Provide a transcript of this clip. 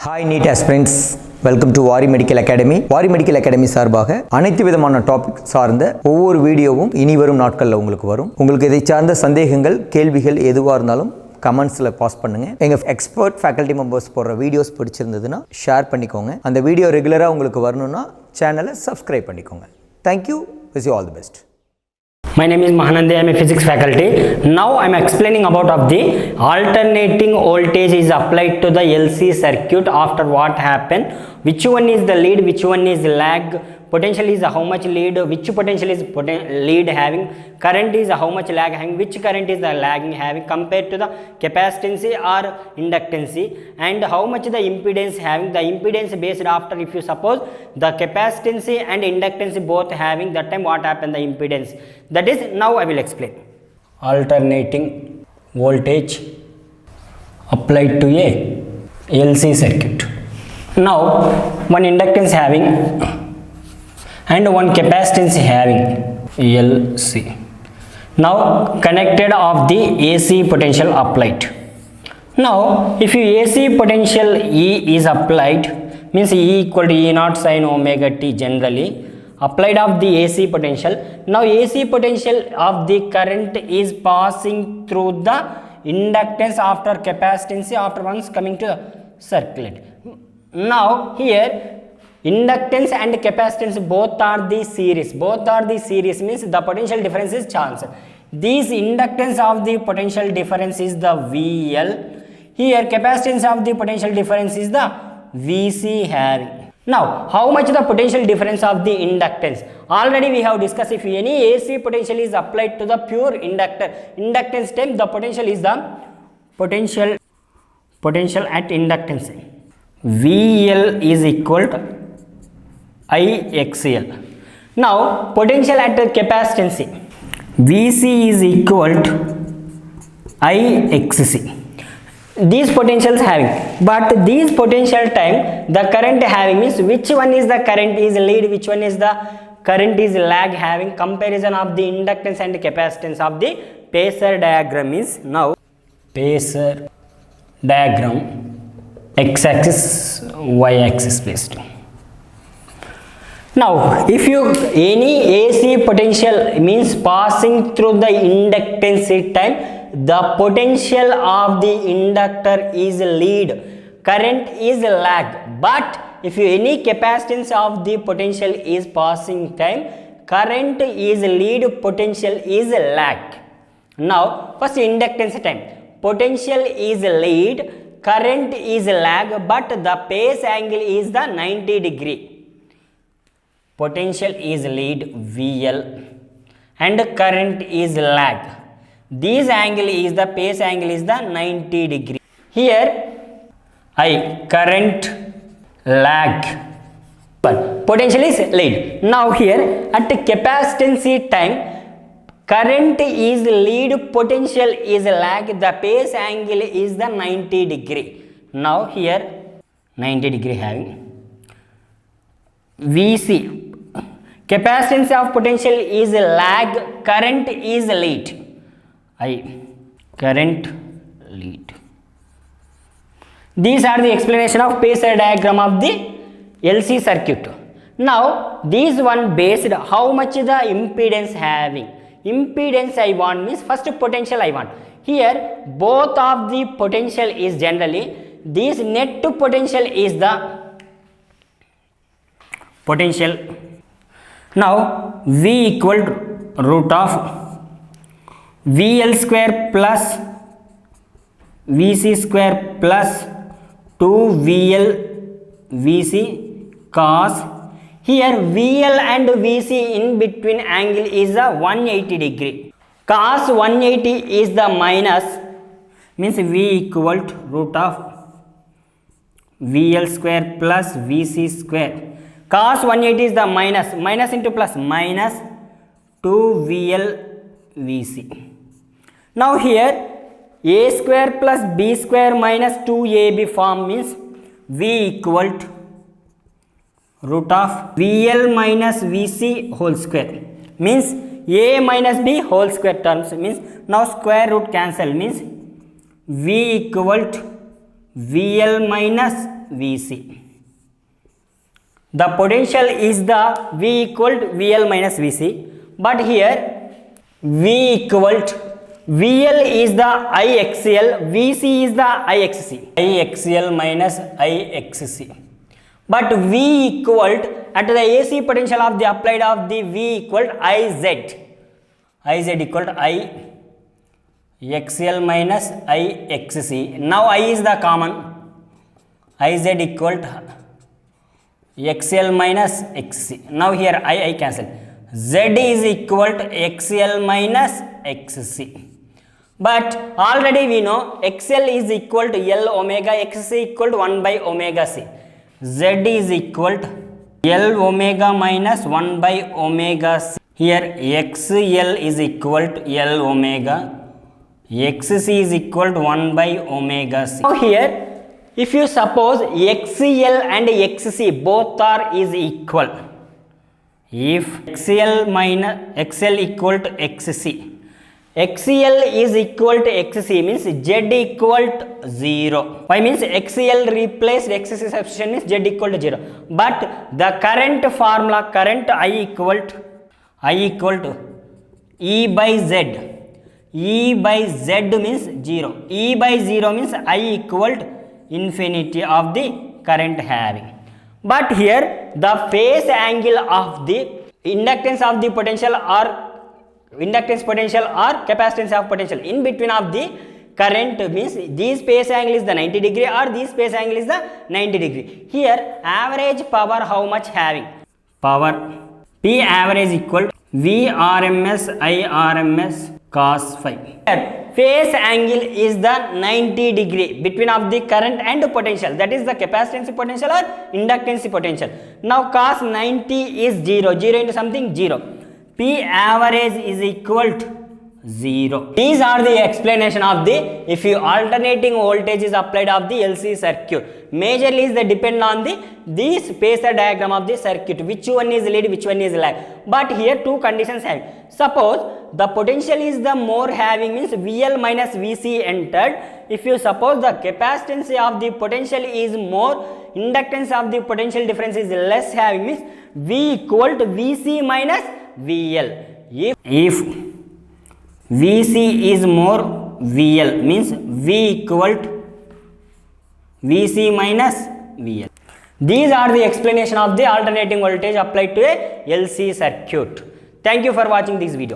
Hi NEET aspirants, welcome to Vaari medical academy. Vaari medical academy சார்பாக அனைத்து விதமான டாபிக் சார்ந்த ஒவ்வொரு வீடியோவும் இனி வரும் நாட்களில் உங்களுக்கு வரும். உங்களுக்கு இதை சார்ந்த சந்தேகங்கள், கேள்விகள் எதுவாக இருந்தாலும் கமெண்ட்ஸில் பாஸ் பண்ணுங்கள். எங்கள் எக்ஸ்பர்ட் ஃபேக்கல்ட்டி மெம்பர்ஸ் போடுற வீடியோஸ் பிடிச்சிருந்ததுன்னா ஷேர் பண்ணிக்கோங்க. அந்த வீடியோ ரெகுலராக உங்களுக்கு வரணும்னா சேனலை சப்ஸ்கிரைப் பண்ணிக்கோங்க. Thank you. Wish you all the best. My name is Mahanandi. I am a physics faculty. Now I am explaining about the alternating voltage is applied to the LC circuit. After what happened, which one is the lead, which one is lag, potential is how much lead, which potential is lead having, current is how much lag having, which current is the lagging having compared to the capacitance or inductance, and how much the impedance having. The impedance based after, if you suppose the capacitance and inductance both having, that time what happened, the impedance, that is now I will explain. Alternating voltage applied to a LC circuit. Now one inductance having and one capacitance having LC. Now connected of the AC potential applied. Now if you AC potential E is applied, means E equal to E naught sin omega t generally applied of the AC potential. Now AC potential of the current is passing through the inductance after capacitance after once coming to circuit. Now here inductance and capacitance both are the series. Both are the series means the potential difference is chance. This inductance of the potential difference is the VL. Here capacitance of the potential difference is the VC having. Now how much the potential difference of the inductance? Already we have discussed, if any AC potential is applied to the pure inductance time, the potential is the potential at inductance. VL is equal to IXL. Now potential at the capacitance, VC is equal to IXC. These potentials having, but these potential time the current having means which one is the current is lead, which one is the current is lag having. Comparison of the inductance and capacitance of the Phasor diagram is now Phasor diagram, x-axis, y-axis placed. Now if you any AC potential means passing through the inductance time, the potential of the inductor is lead, current is lag. But if you any capacitance of the potential is passing time, current is lead, potential is lag. Now first inductance time, potential is lead, current is lag, but the phase angle is the 90 degree. Potential is lead VL and current is lag. This angle is the phase angle is the 90 degree. Here I current lag, but potential is lead. Now here at capacitance time, current is lead, potential is lag, the phase angle is the 90 degree. Now here 90 degree having VC, capacitance of potential is lag, current is lead. I current lead. These are the explanation of Phasor diagram of the LC circuit. Now this one based how much the impedance having. Impedance I want means first potential I want. Here both of the potential is generally, this net potential is the potential. Now V equal to root of VL square plus VC square plus 2VL VC cos. Here VL and VC in between angle is a 180 degree. Cos 180 is the minus, means V equal to root of VL square plus VC square. Cos 180 is the minus, minus into plus, minus 2VL VC. Now here A square plus B square minus 2AB form means V equal to root of VL minus VC whole square, means A minus B whole square terms, means now square root cancel, means V equal to VL minus Vc. The potential is the V equal to VL minus Vc, but here V equal to VL is the IXL, Vc is the IXC. IXL minus IXC. But V equal to, at the AC potential of the applied of the V equal to IZ. IZ equal to IXL minus IXC. Now I is the common. IZ equal to XL minus XC. Now here I cancel. Z is equal to XL minus XC. But already we know XL is equal to L omega, XC equal to 1 by omega C. Z is equal to L omega minus 1 by omega C. Here XL is equal to L omega, XC is equal to 1 by omega C. Now here, if you suppose XL and XC both are is equal, if XL equal to XC, XL is equal to XC means Z equal to 0. Why means XL replaced XC substitution means Z equal to 0. But the current formula, current I equal to E by Z. E by Z means 0. E by 0 means I equal to infinity of the current having. But here the phase angle of the inductance of the potential or inductance potential or capacitance of potential in between of the current means this phase angle is the 90 degree or this phase angle is the 90 degree. Here average power how much having? Power P average equal to V RMS I RMS cos phi. Here phase angle is the 90 degree between of the current and potential, that is the capacitance potential or inductance potential. Now cos 90 is 0, 0 into something 0. P average is equal to 0. These are the explanation of the if you alternating voltage is applied of the LC circuit. Majorly is the depend on this phasor diagram of the circuit, which one is lead, which one is lag. But here two conditions have. Suppose the potential is the more having means VL minus VC entered. If you suppose the capacitance of the potential is more, inductance of the potential difference is less having means V equal to VC minus VL. If VC is more, VL means V equal to VC minus VL. These are the explanation of the alternating voltage applied to a LC circuit. Thank you for watching this video.